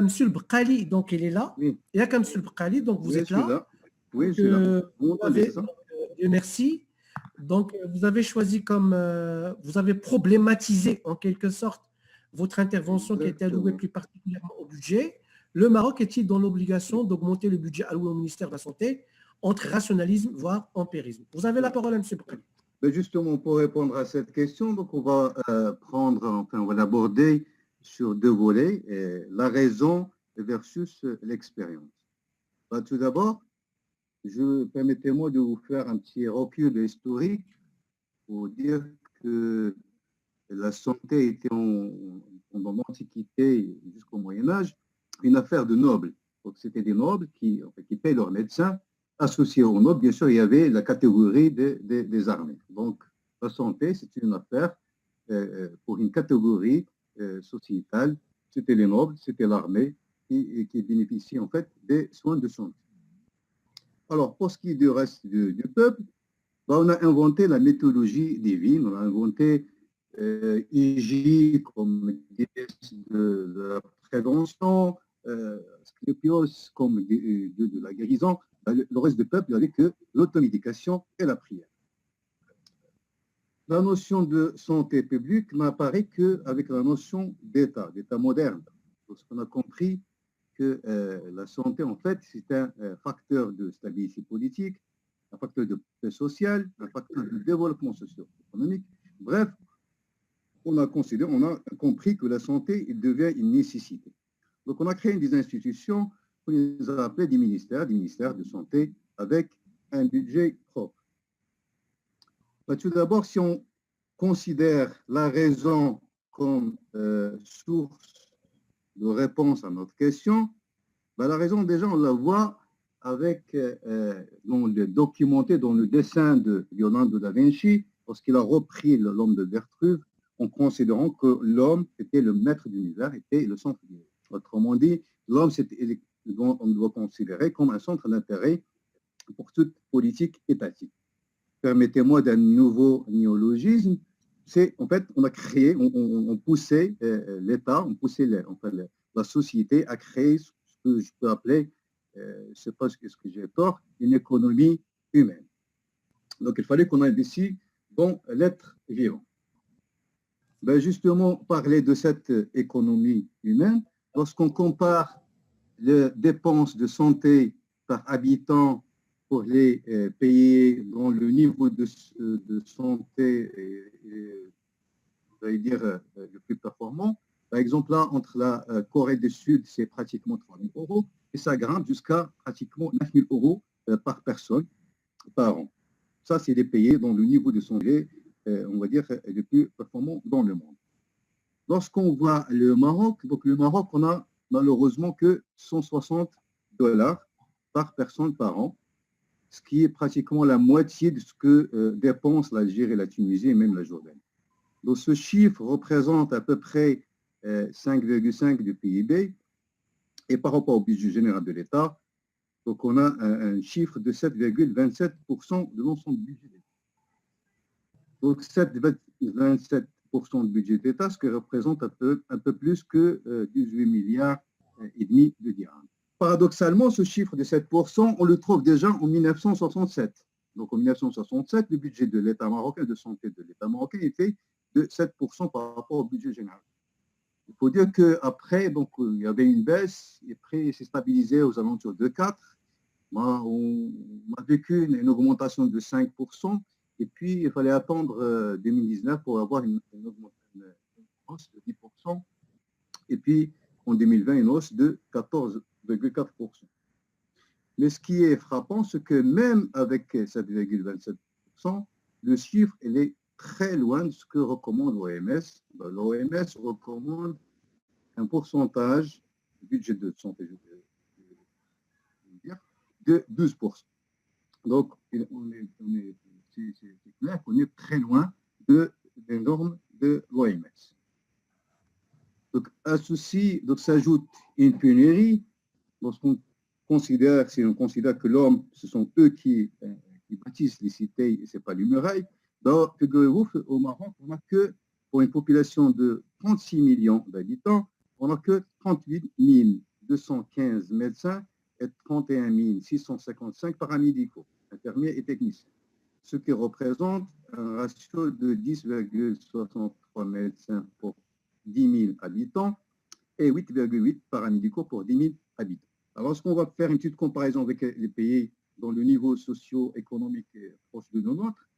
Monsieur Bqali, donc il est là. Oui. Il y a Monsieur Bqali, donc vous êtes là. Oui, je suis là. Vous avez, Dieu merci. Donc, vous avez choisi comme, vous avez problématisé en quelque sorte votre intervention qui était allouée plus particulièrement au budget. Le Maroc est-il dans l'obligation d'augmenter le budget alloué au ministère de la Santé entre rationalisme, voire empirisme? Vous avez la parole, M. Bqali. Justement, pour répondre à cette question, donc on va on va l'aborder sur deux volets, la raison versus l'expérience. Tout d'abord, permettez-moi de vous faire un petit recul historique pour dire que la santé était pendant l'Antiquité jusqu'au Moyen-Âge une affaire de nobles. Donc, c'était des nobles qui paient leurs médecins. Associés aux nobles, bien sûr, il y avait la catégorie des armées. Donc, la santé, c'est une affaire pour une catégorie sociétale. C'était les nobles, c'était l'armée qui bénéficie en fait des soins de santé. Alors, pour ce qui est du reste du peuple, on a inventé la méthodologie divine, on a inventé Hygie comme déesse de la prévention, Asclépios comme dieu de la guérison. Le reste du peuple n'avait que l'automédication et la prière. La notion de santé publique n'apparaît qu'avec la notion d'État moderne. Parce qu'on a compris que la santé, en fait, c'est un facteur de stabilité politique, un facteur de paix sociale, un facteur de développement socio-économique. Bref, on a compris que la santé devient une nécessité. Donc, on a créé des institutions qu'on les a appelées des ministères de santé avec un budget propre. Tout d'abord, si on considère la raison comme source de réponse à notre question, la raison, déjà, on la voit avec, documenté dans le dessin de Leonardo da Vinci, lorsqu'il a repris l'homme de Vitruve, en considérant que l'homme était le maître de l'univers, était le centre de l'univers. Autrement dit, l'homme, on doit considérer comme un centre d'intérêt pour toute politique étatique. Permettez-moi d'un nouveau néologisme, c'est en fait, on a créé, on poussait l'État, on poussait la société à créer ce que je peux appeler, je ne sais pas ce que j'ai tort, une économie humaine. Donc, il fallait qu'on investisse dans l'être vivant. Justement, parler de cette économie humaine, lorsqu'on compare les dépenses de santé par habitant pour les pays dont le niveau de santé est le plus performant. Par exemple, là, entre la Corée du Sud, c'est pratiquement 3 000 euros et ça grimpe jusqu'à pratiquement 9 000 euros par personne par an. Ça, c'est les pays dont le niveau de santé, on va dire, est le plus performant dans le monde. Lorsqu'on voit le Maroc, donc le Maroc, on a malheureusement que 160 $ par personne par an, ce qui est pratiquement la moitié de ce que dépensent l'Algérie, la Tunisie et même la Jordanie. Donc ce chiffre représente à peu près 5,5 du PIB et par rapport au budget général de l'État, donc on a un chiffre de 7,27% de l'ensemble du budget d'État. Donc 7,27% du budget d'État, ce qui représente un peu plus que 18 milliards et demi de dirhams. Paradoxalement, ce chiffre de 7%, on le trouve déjà en 1967. Donc en 1967, le budget de l'État marocain, de santé de l'État marocain, était de 7% par rapport au budget général. Il faut dire qu'après, il y avait une baisse, et après, il s'est stabilisé aux alentours de 4%. On a vécu une augmentation de 5%, et puis il fallait attendre 2019 pour avoir une hausse de 10%, et puis en 2020, une hausse de 14,4%. Mais ce qui est frappant, c'est que même avec 7,27%, le chiffre il est très loin de ce que recommande l'OMS. L'OMS recommande un pourcentage du budget de santé de 12%. Donc, c'est clair qu'on est très loin des normes de l'OMS. Donc, à ceci s'ajoute une pénurie. Lorsqu'on considère, si on considère que l'homme, ce sont eux qui bâtissent les cités et ce n'est pas les murailles, donc, figurez-vous, au Maroc, on n'a que, pour une population de 36 millions d'habitants, on n'a que 38 000 215 médecins et 31 655 paramédicaux, infirmiers et techniciens, ce qui représente un ratio de 10,63 médecins pour 10 000 habitants et 8,8 paramédicaux pour 10 000 habitants. Alors, lorsqu'on va faire une petite comparaison avec les pays dont le niveau socio-économique est proche de nos nôtres,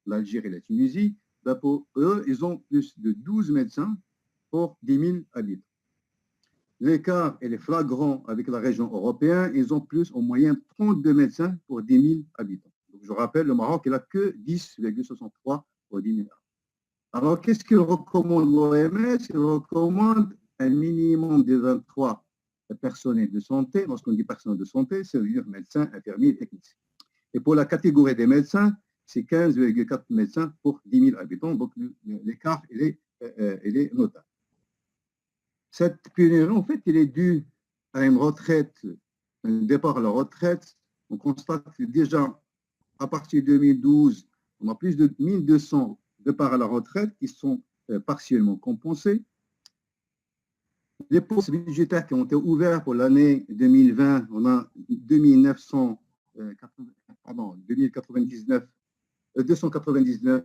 l'Algérie et la Tunisie, ben pour eux, ils ont plus de 12 médecins pour 10 000 habitants. L'écart est flagrant avec la région européenne, ils ont plus en moyenne 32 médecins pour 10 000 habitants. Donc, je rappelle, le Maroc, il n'a que 10,63 pour 10 000 habitants. Alors, qu'est-ce qu'il recommande l'OMS? Il recommande un minimum de 23 personnels de santé. Lorsqu'on dit personnel de santé, ça veut dire médecins, infirmiers et techniciens. Et pour la catégorie des médecins, c'est 15,4 médecins pour 10 000 habitants. Donc, l'écart, il est notable. Cette pénurie, en fait, il est due à une retraite, un départ à la retraite. On constate que déjà, à partir de 2012, on a plus de 1200 départs à la retraite qui sont partiellement compensés. Les postes budgétaires qui ont été ouverts pour l'année 2020, on a 299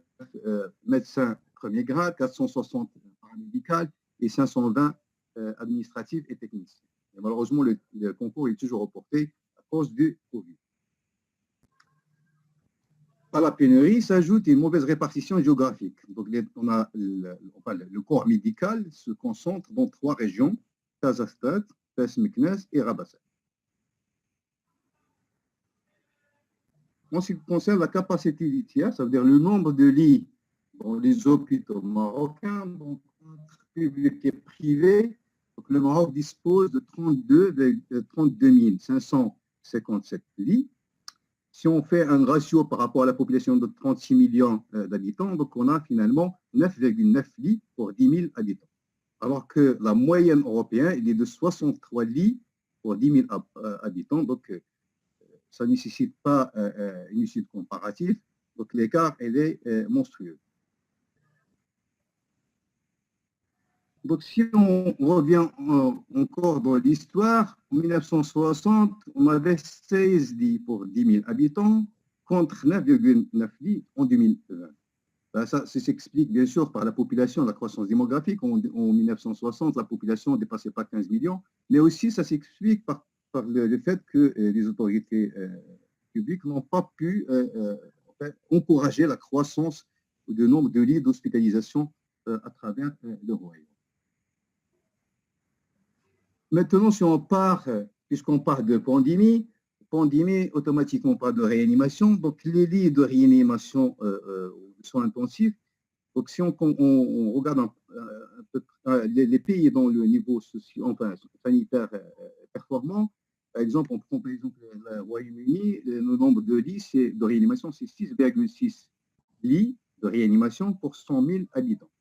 médecins premier grade, 460 paramédicales et 520 administratifs et techniciens. Et malheureusement, le concours est toujours reporté à cause du Covid. À la pénurie s'ajoute une mauvaise répartition géographique. Donc, on a le corps médical se concentre dans 3 régions, Kazakhstan, Fès Meknès et Rabassa. En ce qui concerne la capacité litière, ça veut dire le nombre de lits dans les hôpitaux marocains, donc entre public et privé, donc le Maroc dispose de 32 557 lits. Si on fait un ratio par rapport à la population de 36 millions d'habitants, donc on a finalement 9,9 lits pour 10 000 habitants. Alors que la moyenne européenne, il est de 63 lits pour 10 000 habitants. Donc, ça ne nécessite pas une étude comparative. Donc, l'écart, il est monstrueux. Donc, si on revient encore dans l'histoire, en 1960, on avait 16 lits pour 10 000 habitants contre 9,9 lits en 2020. Ben, ça s'explique bien sûr par la population, la croissance démographique. En 1960, la population ne dépassait pas 15 millions, mais aussi ça s'explique par le fait que les autorités publiques n'ont pas pu encourager la croissance du nombre de lits d'hospitalisation à travers le royaume. Maintenant, si on part, puisqu'on parle de pandémie, automatiquement pas de réanimation. Donc, les lits de réanimation soins intensifs. Donc, si on regarde un peu les pays dont le niveau sanitaire performant, par exemple, on prend par exemple le Royaume-Uni, le nombre de lits de réanimation, c'est 6,6 lits de réanimation pour 100 000 habitants.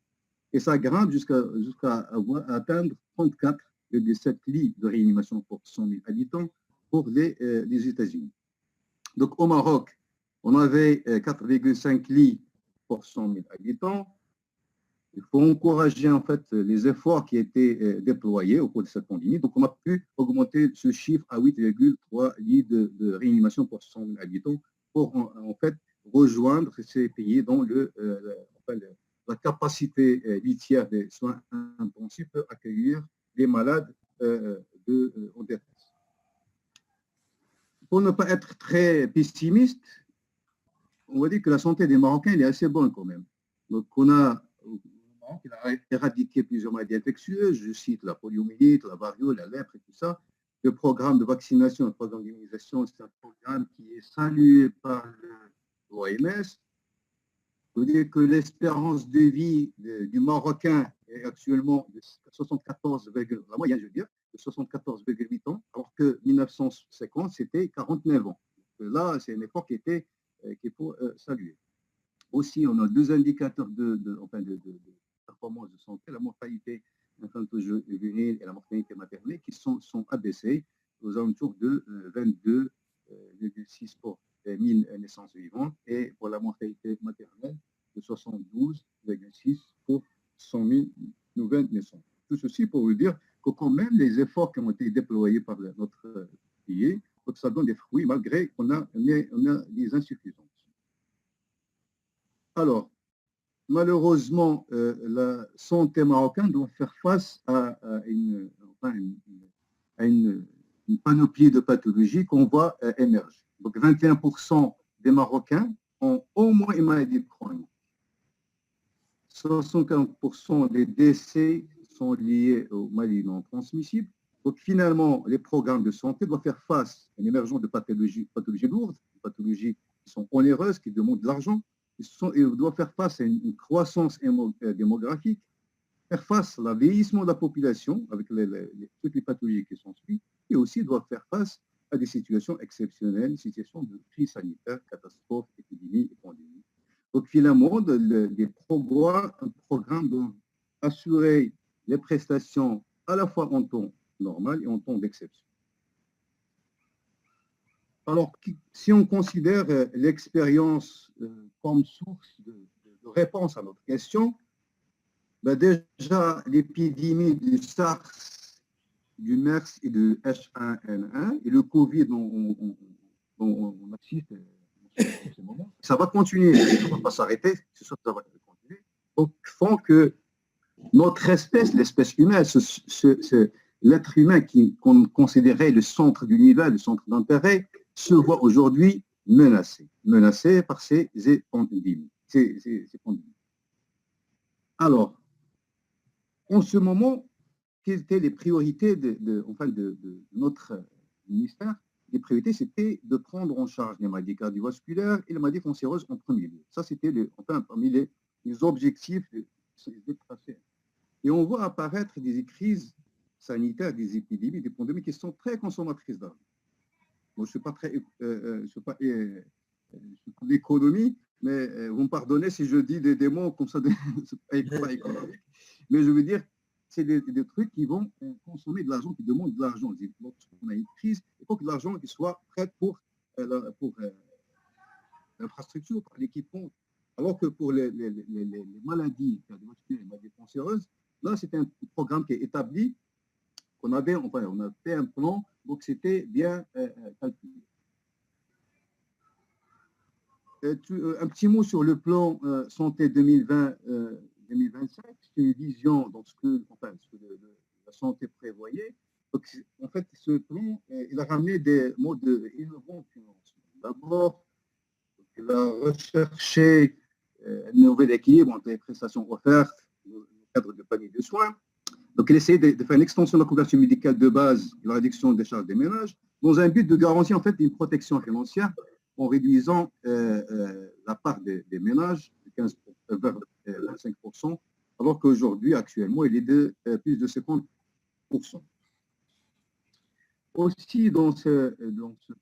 Et ça grimpe jusqu'à atteindre 34,7 lits de réanimation pour 100 000 habitants pour les États-Unis. Donc, au Maroc, on avait 4,5 lits pour 100 000 habitants. Il faut encourager en fait les efforts qui étaient déployés au cours de cette pandémie. Donc, on a pu augmenter ce chiffre à 8,3 lits de réanimation pour 100 000 habitants pour en fait rejoindre ces pays dont la capacité litière des soins intensifs peut accueillir les malades en détresse. Pour ne pas être très pessimiste, on va dire que la santé des Marocains est assez bonne quand même. Donc, on a éradiqué plusieurs maladies infectieuses, je cite la poliomyélite, la variole, la lèpre et tout ça. Le programme de vaccination, le programme d'immunisation, c'est un programme qui est salué par l'OMS. Je veux dire que l'espérance de vie du Marocain est actuellement de 74, la moyenne, je veux dire, de 74,8 ans, alors que 1950, c'était 49 ans. Donc là, c'est un effort qu'il faut saluer. Aussi, on a 2 indicateurs de performance de santé, la mortalité infantile-juvénile et la mortalité maternelle, qui sont abaissés aux alentours de 22,6 pour 1000 naissances vivantes et pour la mortalité maternelle de 72,6 pour 100 000 nouvelles naissances. Tout ceci pour vous dire que quand même les efforts qui ont été déployés par notre pays, donc ça donne des fruits malgré qu'on a des insuffisances. Alors, malheureusement, la santé marocaine doit faire face à une panoplie de pathologies qu'on voit émerger. Donc, 21% des Marocains ont au moins une maladie chronique. 75% des décès sont liés aux maladies non transmissibles. Donc, finalement, les programmes de santé doivent faire face à une émergence de pathologies lourdes, des pathologies qui sont onéreuses, qui demandent de l'argent. Ils doivent faire face à une croissance démographique, faire face à vieillissement de la population avec toutes les pathologies qui sont suivies, et aussi doivent faire face à des situations exceptionnelles, situations de crise sanitaire, catastrophes, épidémies et pandémies. Donc finalement, des programmes doivent assurer les prestations à la fois en temps normal et en temps d'exception. Alors, si on considère l'expérience comme source de réponse à notre question, ben déjà l'épidémie du SARS, du MERS et de H1N1 et le Covid dont on assiste en ce moment, ça va continuer, ça ne va pas s'arrêter, c'est sûr que ça va continuer. Donc, font que notre espèce, l'espèce humaine, l'être humain qu'on considérait le centre de l'univers, le centre d'intérêt, se voit aujourd'hui menacé par ces pandémies. Alors, en ce moment, quelles étaient les priorités de notre ministère? Les priorités, c'était de prendre en charge les maladies cardiovasculaires et les maladies cancéreuses en premier lieu. Ça, c'était parmi les objectifs tracés. Et on voit apparaître des crises sanitaires, des épidémies, des pandémies qui sont très consommatrices d'argent. Bon, je ne suis pas d'économie, mais vous me pardonnez si je dis des mots comme ça, pas économiques. Mais je veux dire, c'est des trucs qui vont consommer de l'argent, qui demandent de l'argent. On a une crise, il faut que l'argent soit prêt pour l'infrastructure, pour l'équipement. Alors que pour les maladies cardiovasculaires, les maladies cancéreuses, là, c'est un programme qui est établi, on a fait un plan, donc c'était bien calculé. Un petit mot sur le plan santé 2020-2025, c'est une vision dans ce que la santé prévoyait. Donc, en fait, ce plan, il a ramené des modes innovants de financement. D'abord, il a recherché un nouvel équilibre entre les prestations offertes dans le cadre de panier de soins. Donc, il essaie de faire une extension de la couverture médicale de base et la réduction des charges des ménages dans un but de garantir en fait une protection financière en réduisant la part des ménages de 15 vers 25%, alors qu'aujourd'hui, actuellement, il est de plus de 50%. Aussi, dans ce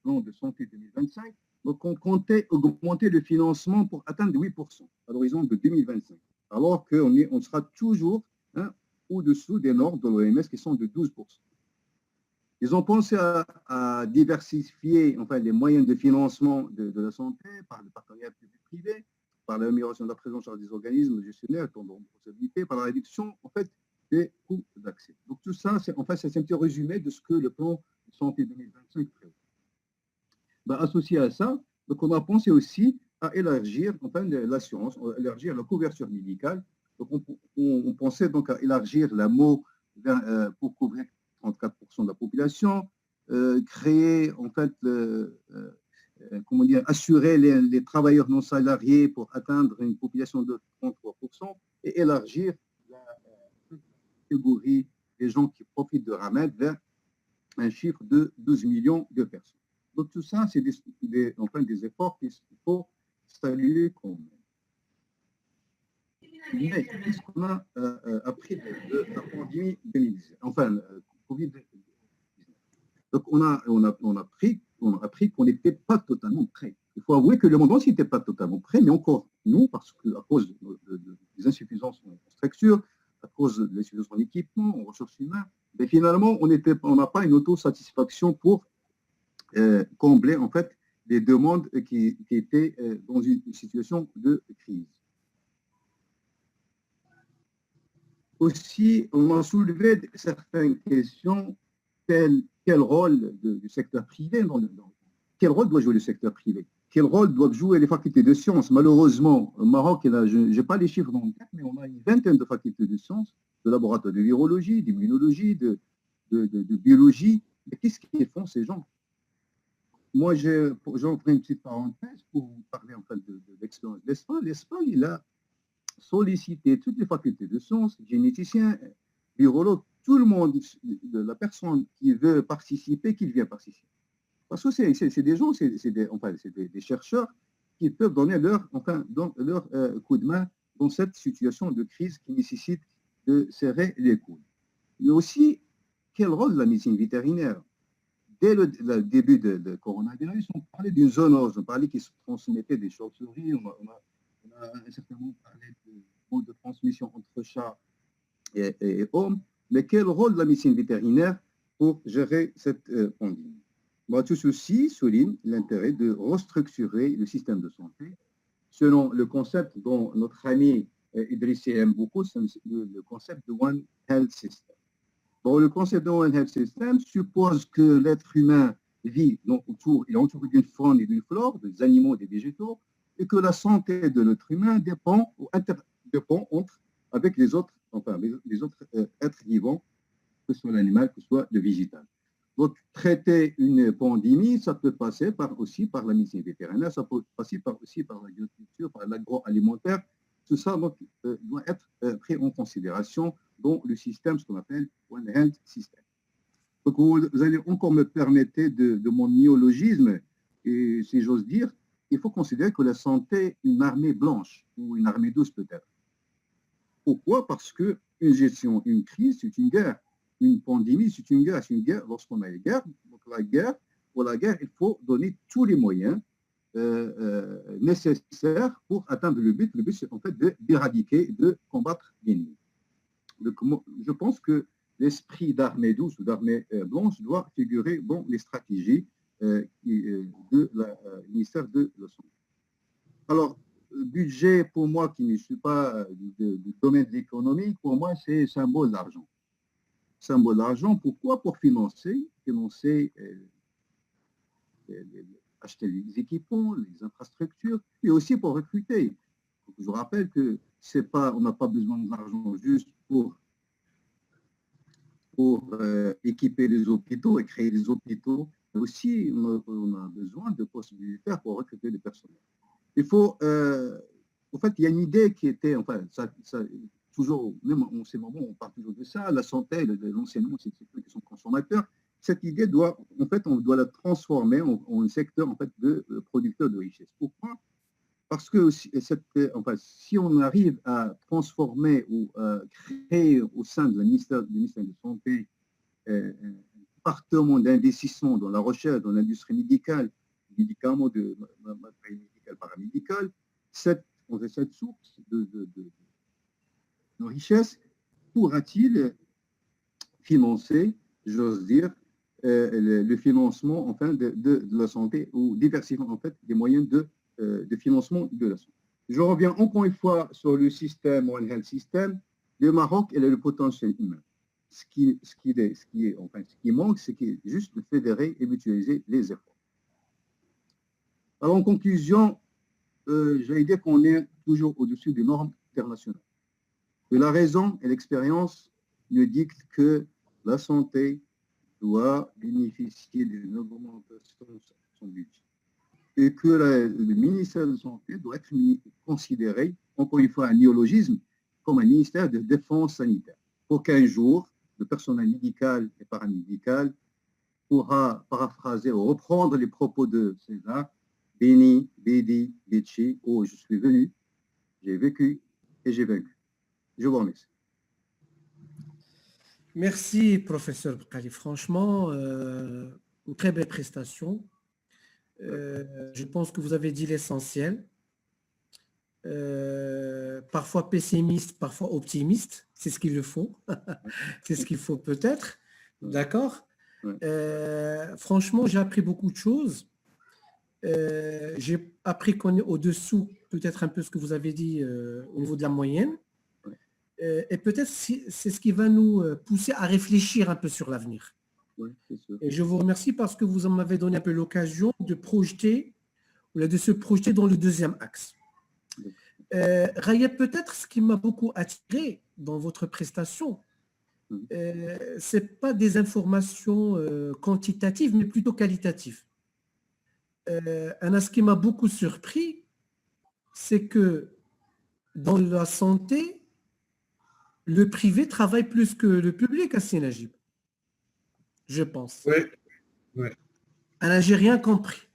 plan de santé 2025, donc on comptait augmenter le financement pour atteindre 8% à l'horizon de 2025, alors qu'on sera toujours au-dessous des normes de l'OMS qui sont de 12%. Ils ont pensé à diversifier les moyens de financement de la santé par le partenariat public-privé, par l'amélioration de la présence des organismes gestionnaires, de responsabilité, par la réduction des coûts d'accès. Donc tout ça, c'est un petit résumé de ce que le plan de santé 2025 prévoit. Associé à ça, donc on a pensé aussi à élargir l'assurance, élargir la couverture médicale. Donc on pensait donc à élargir la MO pour couvrir 34% de la population, créer assurer les travailleurs non salariés pour atteindre une population de 33% et élargir la catégorie des gens qui profitent de Ramadan vers un chiffre de 12 millions de personnes. Donc tout ça, c'est des efforts qu'il faut saluer quand même. Mais qu'est-ce qu'on a appris de la pandémie 2019, Covid-19? Donc on a appris qu'on n'était pas totalement prêt. Il faut avouer que le monde entier n'était pas totalement prêt, mais encore nous, parce qu'à cause des insuffisances en structure, à cause de l'insuffisance en équipement, en ressources humaines, mais finalement, on n'a pas une autosatisfaction pour combler les demandes qui étaient dans une situation de crise. aussi, on a soulevé certaines questions, quel rôle du secteur privé quel rôle doit jouer le secteur privé? Quel rôle doivent jouer les facultés de sciences? Malheureusement, au Maroc, je n'ai pas les chiffres dans le tête, mais on a une vingtaine de facultés de sciences, de laboratoires de virologie, d'immunologie, de biologie. Mais qu'est-ce qu'ils font, ces gens? Moi, j'en ferai une petite parenthèse pour vous parler en fait, de l'expérience d'Espagne. L'Espagne, il a sollicité toutes les facultés de sciences, généticiens, virologues, tout le monde, la personne qui veut participer, qu'il vient participer. Parce que c'est des gens, c'est des chercheurs qui peuvent donner leur coup de main dans cette situation de crise qui nécessite de serrer les coudes. Mais aussi, quel rôle de la médecine vétérinaire? Dès le début de coronavirus, on parlait d'une zoonose, on parlait qu'il se transmettait des chauves-souris, on a certainement parlé de mode de transmission entre chats et hommes. Mais quel rôle de la médecine vétérinaire pour gérer cette pandémie? Bon, tout ceci souligne l'intérêt de restructurer le système de santé selon le concept dont notre ami Idrissi aime beaucoup, c'est le concept de One Health System. Bon, le concept de One Health System suppose que l'être humain vit autour d'une faune et d'une flore, des animaux et des végétaux, et que la santé de l'être humain dépend avec les autres êtres vivants, que ce soit l'animal, que ce soit le végétal. Donc, traiter une pandémie, ça peut passer aussi par la médecine vétérinaire, ça peut passer aussi par l'agriculture, par l'agroalimentaire. Tout ça doit être pris en considération dans le système, ce qu'on appelle One Health System. Donc, vous allez encore me permettre de mon néologisme, et si j'ose dire, il faut considérer que la santé est une armée blanche, ou une armée douce peut-être. Pourquoi? Parce qu'une gestion, une crise, c'est une guerre. Une pandémie, c'est une guerre. C'est une guerre lorsqu'on a une guerre. Donc pour la guerre, il faut donner tous les moyens nécessaires pour atteindre le but. Le but, c'est en fait d'éradiquer, de combattre l'ennemi. Donc, je pense que l'esprit d'armée douce ou d'armée blanche doit figurer dans les stratégies de la ministère de la Santé. Alors, budget, pour moi, qui ne suis pas du domaine de l'économie, pour moi, c'est symbole d'argent. Symbole d'argent, pourquoi? Pour financer acheter les équipements, les infrastructures, et aussi pour recruter. Donc, je rappelle que on n'a pas besoin d'argent juste pour équiper les hôpitaux et créer les hôpitaux, mais aussi on a besoin de postes militaires pour recruter des personnels. Il faut, en fait, il y a une idée qui était, enfin, toujours, même en ces moments, on parle toujours de ça, la santé, l'enseignement, c'est ceux qui sont consommateurs. Cette idée en fait, on doit la transformer en un secteur en fait, de producteur de richesse. Pourquoi? Parce que si on arrive à transformer ou créer au sein du ministère de la Santé un département d'investissement dans la recherche, dans l'industrie médicale, médicaments, de matériel médical, paramédical, cette source de richesse pourra-t-il financer, j'ose dire, le financement enfin, de la santé ou diversifier en fait des moyens de financement de la santé. Je reviens encore une fois sur le système One Health System. Le Maroc, il a le potentiel humain. Ce qui manque, c'est juste de fédérer et mutualiser les efforts. Alors, en conclusion, j'allais dire qu'on est toujours au-dessus des normes internationales. Que la raison et l'expérience nous dictent que la santé doit bénéficier d'une augmentation de son budget. Et que le ministère de la Santé doit être considéré, encore une fois un néologisme, comme un ministère de défense sanitaire. Pour qu'un jour, le personnel médical et paramédical pourra paraphraser ou reprendre les propos de César, Béni, Bédi, Béchi, oh, je suis venu, j'ai vécu et j'ai vaincu. Je vous remercie. Merci, professeur Bkali. Franchement, une très belle prestation. Je pense que vous avez dit l'essentiel. Parfois pessimiste, parfois optimiste. C'est ce qu'il faut. C'est ce qu'il faut peut-être. D'accord. Franchement, j'ai appris beaucoup de choses. J'ai appris qu'on est au-dessous, peut-être un peu ce que vous avez dit au niveau de la moyenne. Et peut-être c'est ce qui va nous pousser à réfléchir un peu sur l'avenir. Oui, c'est sûr. Et je vous remercie parce que vous m'avez donné un peu l'occasion de projeter, ou de se projeter dans le deuxième axe. Raya, peut-être ce qui m'a beaucoup attiré dans votre prestation, ce n'est pas des informations quantitatives, mais plutôt qualitatives. Ce qui m'a beaucoup surpris, c'est que dans la santé, le privé travaille plus que le public à Sénagib, je pense. Oui, oui. J'ai rien compris.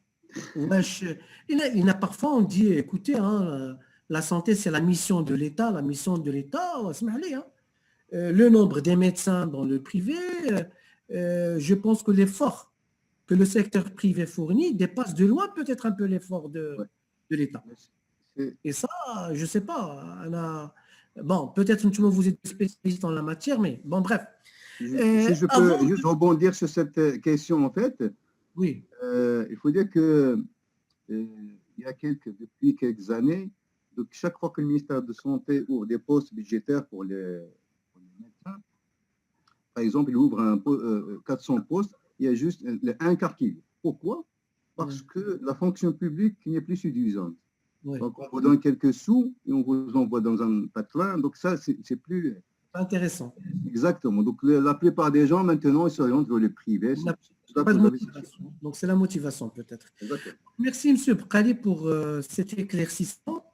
Il y a parfois, on dit, écoutez, hein, la santé, c'est la mission de l'État. La mission de l'État, le nombre des médecins dans le privé, je pense que l'effort que le secteur privé fournit dépasse de loin peut-être un peu l'effort de l'État. Et ça, je ne sais pas. Bon, peut-être que vous êtes spécialiste en la matière, mais bon, bref. Si je peux juste rebondir sur cette question, en fait, oui. Il faut dire que depuis quelques années, donc chaque fois que le ministère de Santé ouvre des postes budgétaires pour les médecins, par exemple, il ouvre 400 postes, il y a juste un quart qui vient. Pourquoi? Parce que la fonction publique n'est plus suffisante. Oui. Donc, on vous donne quelques sous et on vous envoie dans un patelin. Donc, ça, c'est plus... Intéressant. Exactement. Donc, la plupart des gens, maintenant, ils s'orientent vers le privé. Pas de motivation. Donc, c'est la motivation, peut-être. Merci, M. Brkali, pour cet éclaircissement.